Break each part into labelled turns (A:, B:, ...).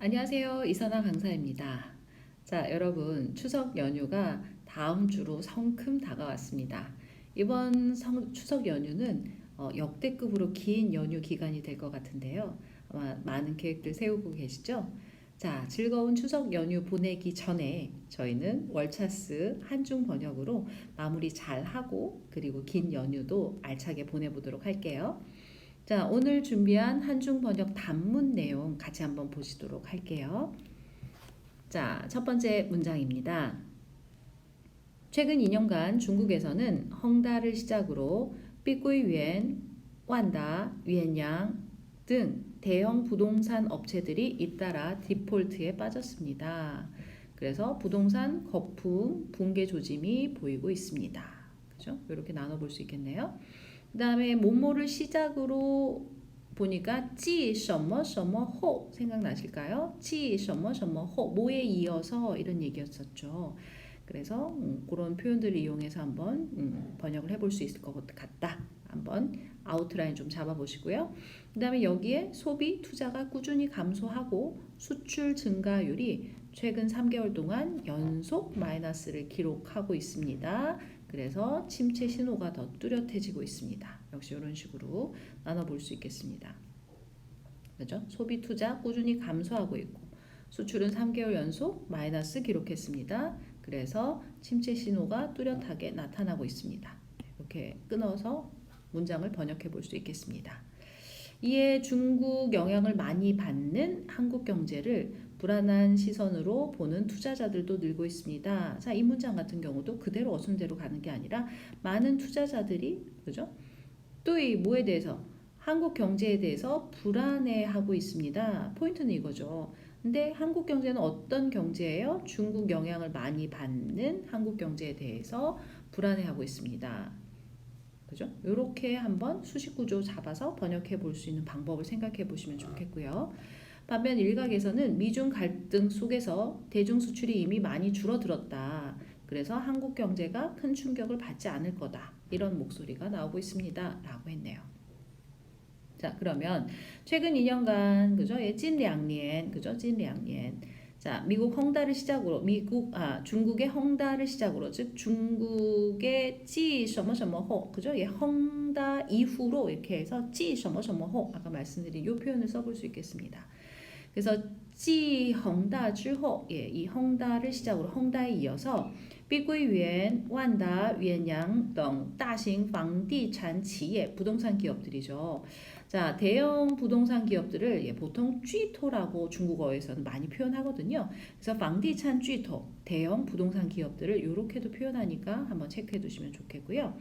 A: 안녕하세요. 이선아 강사입니다. 자, 여러분, 추석 연휴가 다음 주로 성큼 다가왔습니다. 이번 추석 연휴는 역대급으로 긴 연휴 기간이 될 것 같은데요. 아마 많은 계획들 세우고 계시죠? 자, 즐거운 추석 연휴 보내기 전에 저희는 월차스 한중 번역으로 마무리 잘 하고 그리고 긴 연휴도 알차게 보내보도록 할게요. 자, 오늘 준비한 한중 번역 단문 내용 같이 한번 보시도록 할게요. 자, 첫 번째 문장입니다. 최근 2년간 중국에서는 헝다를 시작으로 碧桂园, 완다, 위엔양 등 대형 부동산 업체들이 잇따라 디폴트에 빠졌습니다. 그래서 부동산 거품 붕괴 조짐이 보이고 있습니다. 그죠? 이렇게 나눠볼 수 있겠네요. 그 다음에 뭐뭐를 시작으로 보니까 찌 셔머 셔머 호 생각나실까요? 찌 셔머 셔머 호 뭐에 이어서 이런 얘기였었죠. 그래서 그런 표현들을 이용해서 한번 번역을 해볼 수 있을 것 같다. 한번 아웃라인 좀 잡아보시고요. 그 다음에 여기에 소비 투자가 꾸준히 감소하고 수출 증가율이 최근 3개월 동안 연속 마이너스를 기록하고 있습니다. 그래서 침체 신호가 더 뚜렷해지고 있습니다. 역시 이런 식으로 나눠볼 수 있겠습니다. 그죠? 소비 투자 꾸준히 감소하고 있고 수출은 3개월 연속 마이너스 기록했습니다. 그래서 침체 신호가 뚜렷하게 나타나고 있습니다. 이렇게 끊어서 문장을 번역해 볼 수 있겠습니다. 이에 중국 영향을 많이 받는 한국 경제를 불안한 시선으로 보는 투자자들도 늘고 있습니다. 자, 이 문장 같은 경우도 그대로 어순대로 가는 게 아니라 많은 투자자들이 그죠? 또 이 뭐에 대해서 한국 경제에 대해서 불안해하고 있습니다. 포인트는 이거죠. 근데 한국 경제는 어떤 경제예요? 중국 영향을 많이 받는 한국 경제에 대해서 불안해하고 있습니다. 그죠? 이렇게 한번 수식 구조 잡아서 번역해 볼 수 있는 방법을 생각해 보시면 좋겠고요. 반면 일각에서는 미중 갈등 속에서 대중 수출이 이미 많이 줄어들었다. 그래서 한국 경제가 큰 충격을 받지 않을 거다. 이런 목소리가 나오고 있습니다. 라고 했네요. 자, 그러면 최근 2년간 그죠? 예, 찐2년 그죠? 찐2년 자, 미국 헝다를 시작으로 중국의 헝다를 시작으로 즉 중국의 찌 셔머셔머호 그죠? 예, 헝다 이후로 이렇게 해서 찌 셔머셔머호 아까 말씀드린 이 표현을 써볼 수 있겠습니다. 그래서 찌 헝다 之后 예, 이 헝다를 시작으로 헝다에 이어서 碧桂园, 완다, 위엔양 등 大型房地产企业 부동산 기업들이죠. 자, 대형 부동산 기업들을 예, 보통 쥐토라고 중국어에서는 많이 표현하거든요. 그래서 房地产 쥐토, 대형 부동산 기업들을 이렇게도 표현하니까 한번 체크해 두시면 좋겠고요.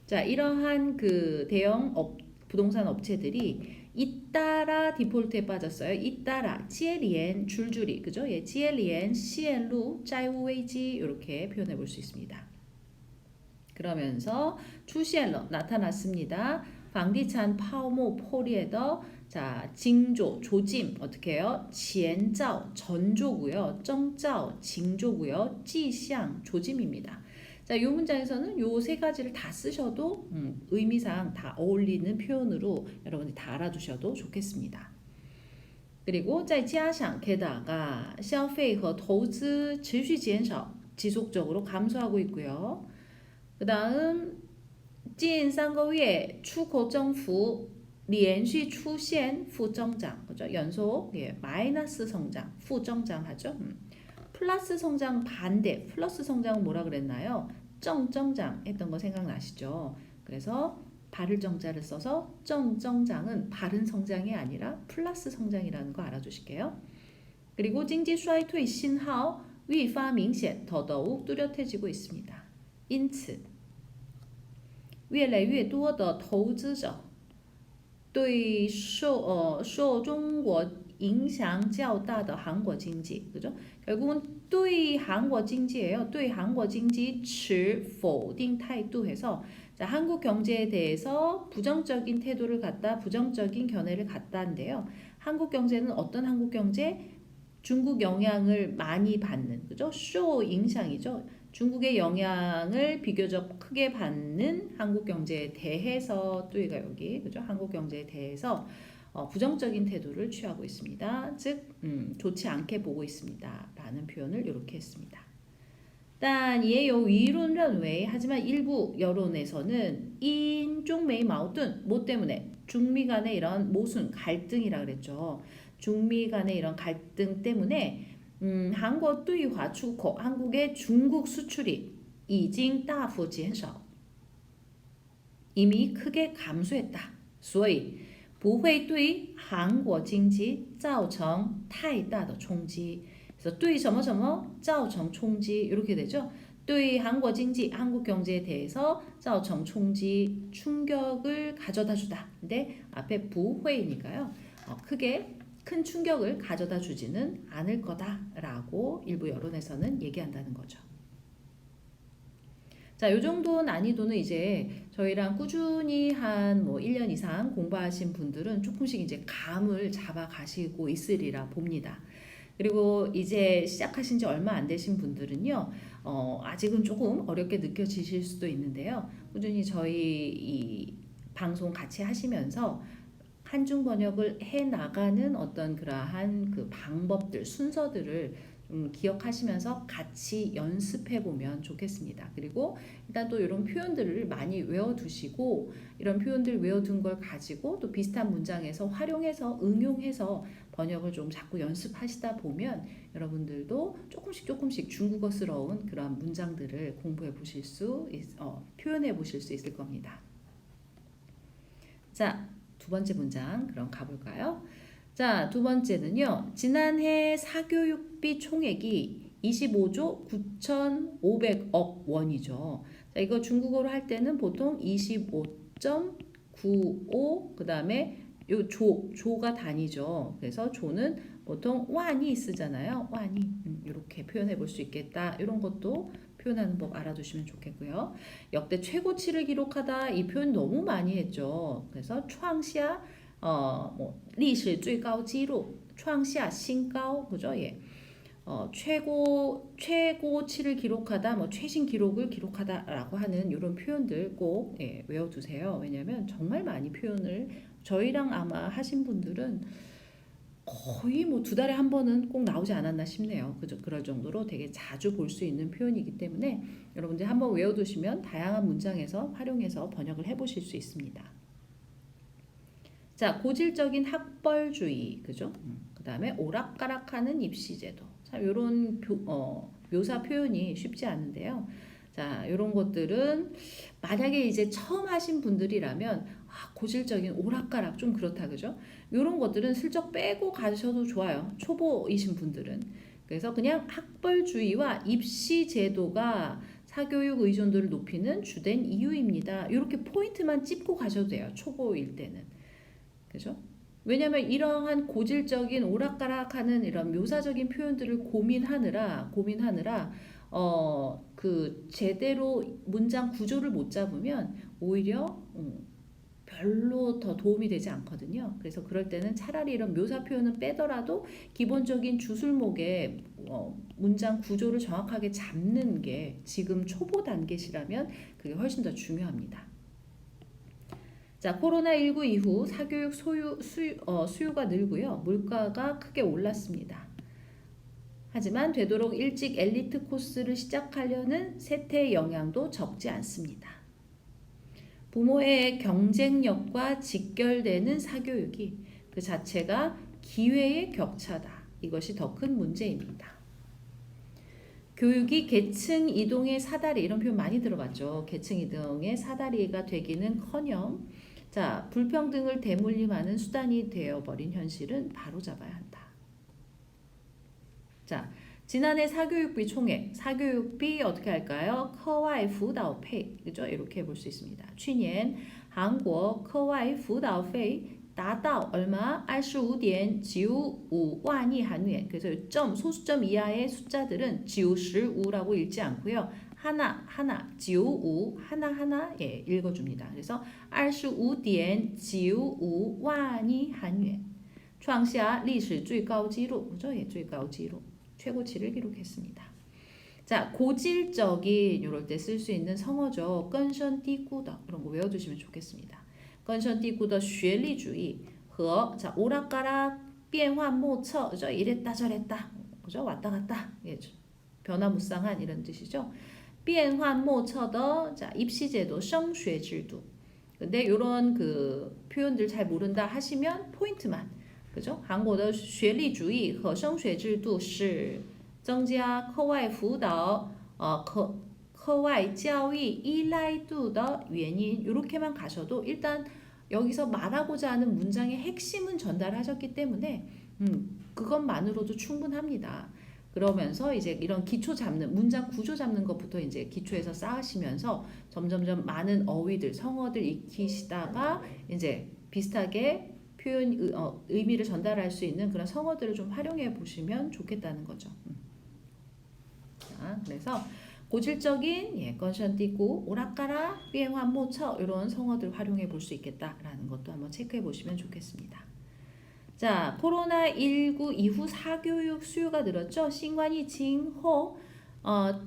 A: 자, 이러한 그 대형 부동산 업체들이 잇따라 디폴트에 빠졌어요. 잇따라 지엘리엔 줄줄이 그죠? 예, 지엘리엔 시엔루 짜이우웨이지 이렇게 표현해 볼 수 있습니다. 그러면서 출시엘러 나타났습니다. 방디찬 파오모 포리에더 자 징조 조짐 어떻게 해요? 지엔자오 전조고요. 정자오 징조고요. 지샹 조짐입니다. 자, 이 문장에서는 요 세 가지를 다 쓰셔도 의미상 다 어울리는 표현으로 여러분이 다 알아두셔도 좋겠습니다. 그리고 再加上 게다가 消费和投资持续减少 지속적으로 감소하고 있고요. 그 다음 近3个月出口增幅连续出现负增长 그죠? 연속 예, 마이너스 성장,负增长 하죠. 플러스 성장 반대, 플러스 성장은 뭐라 그랬나요? 정增장 했던 거 생각나시죠? 그래서 바를 정자를 써서 정增장은 바른 성장이 아니라 플러스 성장이라는 거 알아두실게요. 그리고经济衰退信号愈发明显 더더욱 뚜렷해지고 있습니다. 因此越来越多的投资者对受中国影响较大的韩国经济 그죠? 결국은 对 한국经济예요. 对 한국经济持否定态度 해서 자, 한국 경제에 대해서 부정적인 태도를 갖다 부정적인 견해를 갖다인데요. 한국 경제는 어떤 한국 경제? 중국 영향을 많이 받는 그죠? 쇼影响이죠. 중국의 영향을 비교적 크게 받는 한국 경제에 대해서 또이가 여기 그죠? 한국 경제에 대해서 부정적인 태도를 취하고 있습니다. 즉 좋지 않게 보고 있습니다. 라는 표현을 이렇게 했습니다. 但也有舆论认为 하지만 일부 여론에서는 인 중미矛盾 뭐 때문에 중미 간의 이런 모순 갈등이라 그랬죠. 중미 간의 이런 갈등 때문에 한국 뚜이화 출口 한국의 중국 수출이 已经大幅减少 이미 크게 감소했다. 所以不会对韩国经济造成太大的冲击. 그래서 对什么什么造成冲击 이렇게 되죠. 对 한국经济, 한국 경제에 대해서 造成冲击, 충격을 가져다 주다. 근데 앞에 不会니까요. 크게 큰 충격을 가져다 주지는 않을 거다라고 일부 여론에서는 얘기한다는 거죠. 자, 요 정도 난이도는 이제 저희랑 꾸준히 한 뭐 1년 이상 공부하신 분들은 조금씩 이제 감을 잡아 가시고 있으리라 봅니다. 그리고 이제 시작하신 지 얼마 안 되신 분들은요, 아직은 조금 어렵게 느껴지실 수도 있는데요. 꾸준히 저희 이 방송 같이 하시면서 한중 번역을 해 나가는 어떤 그러한 그 방법들, 순서들을 좀 기억하시면서 같이 연습해 보면 좋겠습니다. 그리고 일단 또 이런 표현들을 많이 외워두시고 이런 표현들 외워둔 걸 가지고 또 비슷한 문장에서 활용해서 응용해서 번역을 좀 자꾸 연습하시다 보면 여러분들도 조금씩 중국어스러운 그런 문장들을 공부해 보실 표현해 보실 수 있을 겁니다. 자, 두 번째 문장 그럼 가볼까요? 자, 두 번째는요. 지난해 사교육비 총액이 25조 9,500억 원이죠. 자, 이거 중국어로 할 때는 보통 25.95 그다음에 요 조가 단위죠. 그래서 조는 보통 완이 쓰잖아요. 완이 이렇게 표현해 볼 수 있겠다. 이런 것도 표현하는 법 알아두시면 좋겠고요. 역대 최고치를 기록하다 이 표현 너무 많이 했죠. 그래서创下 뭐 历史最高纪录创下 新高 그죠? 예. 최고치를 기록하다, 뭐 최신 기록을 기록하다라고 하는 이런 표현들 꼭 외워두세요. 왜냐하면 정말 많이 표현을 저희랑 아마 하신 분들은 거의 뭐 2달에 한 번은 꼭 나오지 않았나 싶네요. 그죠? 그럴 정도로 되게 자주 볼 수 있는 표현이기 때문에 여러분들 한번 외워두시면 다양한 문장에서 활용해서 번역을 해보실 수 있습니다. 자, 고질적인 학벌주의, 그죠? 그 다음에 오락가락하는 입시제도. 자, 요런 묘사 표현이 쉽지 않은데요. 자, 요런 것들은 만약에 이제 처음 하신 분들이라면 고질적인 오락가락 좀 그렇다, 그죠? 요런 것들은 슬쩍 빼고 가셔도 좋아요. 초보이신 분들은. 그래서 그냥 학벌주의와 입시제도가 사교육 의존도를 높이는 주된 이유입니다. 이렇게 포인트만 찝고 가셔도 돼요. 초보일 때는. 그죠? 왜냐하면 이러한 고질적인 오락가락하는 이런 묘사적인 표현들을 고민하느라 그 제대로 문장 구조를 못 잡으면 오히려 별로 더 도움이 되지 않거든요. 그래서 그럴 때는 차라리 이런 묘사 표현은 빼더라도 기본적인 주술목의 문장 구조를 정확하게 잡는 게 지금 초보 단계시라면 그게 훨씬 더 중요합니다. 자, 코로나19 이후 사교육 수요가 늘고요. 물가가 크게 올랐습니다. 하지만 되도록 일찍 엘리트 코스를 시작하려는 세태의 영향도 적지 않습니다. 부모의 경쟁력과 직결되는 사교육이 그 자체가 기회의 격차다. 이것이 더 큰 문제입니다. 교육이 계층 이동의 사다리 이런 표현 많이 들어봤죠. 계층 이동의 사다리가 되기는커녕 자, 불평등을 대물림하는 수단이 되어버린 현실은 바로잡아야 한다. 자, 지난해 사교육비 총액, 사교육비 어떻게 할까요? 课外辅导费, 그죠? 이렇게 볼 수 있습니다. 去年韩国课外辅导费达到얼마? 25.95万亿韩元. 그래서 소수점 이하의 숫자들은 95라고 읽지 않고요. 하나 95 하나 읽어줍니다. 그래서 25.95万亿韩元创下历史最高纪录, 그죠? 예, 最高纪录 최고치를 기록했습니다. 자, 고질적인 이럴 때 쓸 수 있는 성어죠. 根深蒂固的 이런 거 외워두시면 좋겠습니다. 根深蒂固的学历主义和 자, 오락가락 变幻莫测 그죠? 이랬다 저랬다 그죠? 왔다 갔다 예, 변화무쌍한 이런 뜻이죠. 变幻莫测的 자, 입시제도 升学制度 근데 이런 그 표현들 잘 모른다 하시면 포인트만 그죠? 한국의 学历主义和升学制度是增加课外辅导课外教育依赖度的原因이렇게만 가셔도 일단 여기서 말하고자 하는 문장의 핵심은 전달하셨기 때문에 그것만으로도 충분합니다. 그러면서 이제 이런 기초 잡는 문장 구조 잡는 것부터 이제 기초에서 쌓으시면서 점점점 많은 어휘들 성어들 익히시다가 이제 비슷하게 표현 의미를 전달할 수 있는 그런 성어들을 좀 활용해 보시면 좋겠다는 거죠. 자, 그래서 고질적인 예, 건션띠고 오락가락 비행환모처 이런 성어들 활용해 볼 수 있겠다라는 것도 한번 체크해 보시면 좋겠습니다. 자, 코로나19 이후 사교육 수요가 늘었죠. 新冠疫情后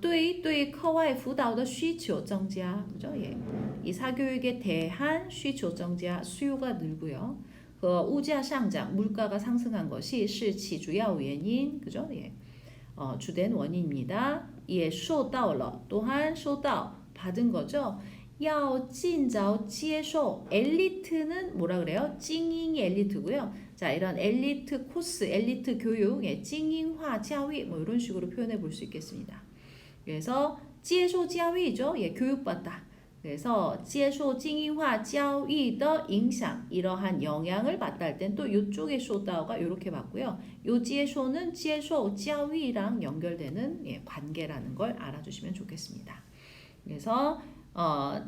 A: 对课外辅导的需求增加 그죠? 예. 이 사교육에 대한需求增加 수요가 늘고요. 和物价上涨 물가가 상승한 것이 是其主要原因 그죠? 예. 주된 원인입니다. 예, 受到了 또한 受到 받은 거죠. 要尽早接受 엘리트는 뭐라 그래요? 찡잉이 엘리트고요. 자, 이런 엘리트 코스, 엘리트 교육, 예, 찡잉화教育 뭐 이런 식으로 표현해 볼 수 있겠습니다. 그래서 接受教育죠. 예, 교육받다. 그래서 接受精英化教育的影响 이러한 영향을 받다 할 땐 또 이쪽에 受到가 이렇게 받고요. 요 接受는 接受教育랑 연결되는 예, 관계라는 걸 알아주시면 좋겠습니다. 그래서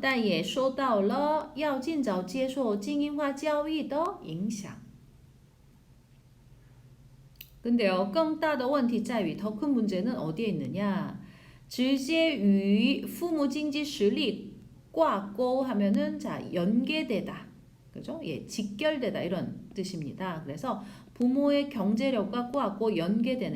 A: 但也受到了要尽早接受精英化教育的影响 근데요, 更大的问题在于 더 큰 문제는 어디에 있느냐? 直接与父母经济实力挂钩하면은 자, 연계되다. 그죠? 예, 직결되다 이런 뜻입니다. 그래서 부모의 경제력과 꽂고 연결된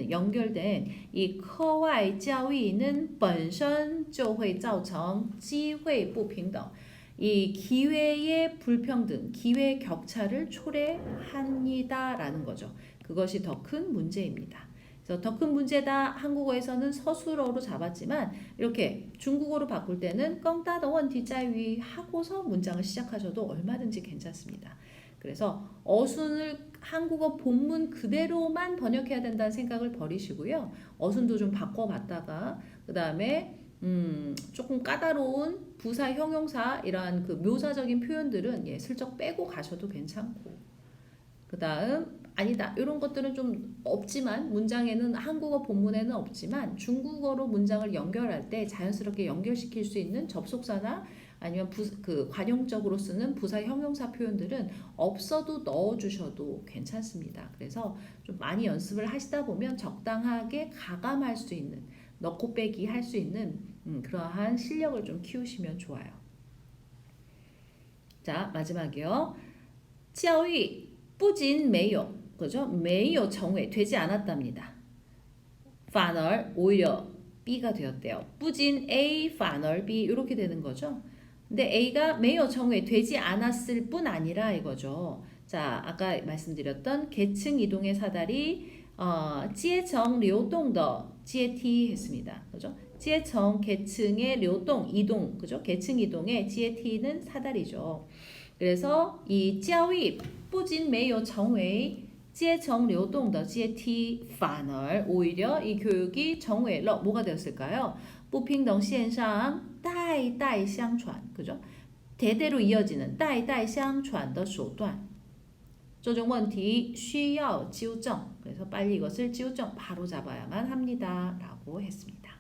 A: 이 课外教育는 本身就会造成机会不平等. 이 기회의 불평등, 기회 격차를 초래합니다라는 거죠. 그것이 더 큰 문제입니다. 그래서 더 큰 문제다 한국어에서는 서술어로 잡았지만 이렇게 중국어로 바꿀 때는 更大的问题在于 하고서 문장을 시작하셔도 얼마든지 괜찮습니다. 그래서 어순을 한국어 본문 그대로만 번역해야 된다는 생각을 버리시고요. 어순도 좀 바꿔봤다가 그 다음에 조금 까다로운 부사, 형용사 이러한 그 묘사적인 표현들은 예, 슬쩍 빼고 가셔도 괜찮고 그 다음 아니다 이런 것들은 좀 없지만 문장에는 한국어 본문에는 없지만 중국어로 문장을 연결할 때 자연스럽게 연결시킬 수 있는 접속사나 아니면 그 관용적으로 쓰는 부사 형용사 표현들은 없어도 넣어주셔도 괜찮습니다. 그래서 좀 많이 연습을 하시다 보면 적당하게 가감할 수 있는 넣고 빼기 할 수 있는 그러한 실력을 좀 키우시면 좋아요. 자, 마지막이요. 教育不仅没有 그죠? 没有成为 되지 않았답니다. 反而 오히려 B가 되었대요. 不仅 A 反而 B 이렇게 되는 거죠. 근데 A가 没有成为 되지 않았을 뿐 아니라 이거죠. 자, 아까 말씀드렸던 계층 이동의 사다리 阶层流动的阶梯 했습니다. 그죠? 阶层 계층의 流动 이동 그죠? 계층 이동의 阶梯는 사다리죠. 그래서 이 教育不仅没有成为阶层流动的阶梯反而 오히려 이 교육이 成为了 뭐가 되었을까요? 不平等现象代代相传 그죠? 대대로 이어지는 代代相传的手段这种问题需要纠正 그래서 빨리 이것을 纠正 바로 잡아야만 합니다 라고 했습니다.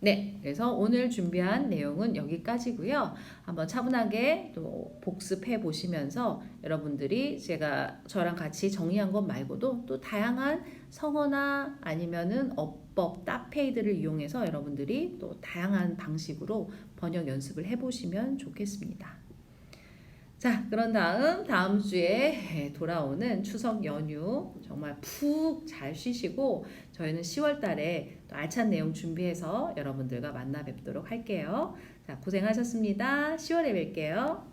A: 네, 그래서 오늘 준비한 내용은 여기까지고요. 한번 차분하게 또 복습해 보시면서 여러분들이 제가 저랑 같이 정리한 것 말고도 또 다양한 성어나 아니면은 어법, 따페이들을 이용해서 여러분들이 또 다양한 방식으로 번역 연습을 해보시면 좋겠습니다. 자, 그런 다음 주에 돌아오는 추석 연휴 정말 푹 잘 쉬시고 저희는 10월 달에 또 알찬 내용 준비해서 여러분들과 만나 뵙도록 할게요. 자, 고생하셨습니다. 10월에 뵐게요.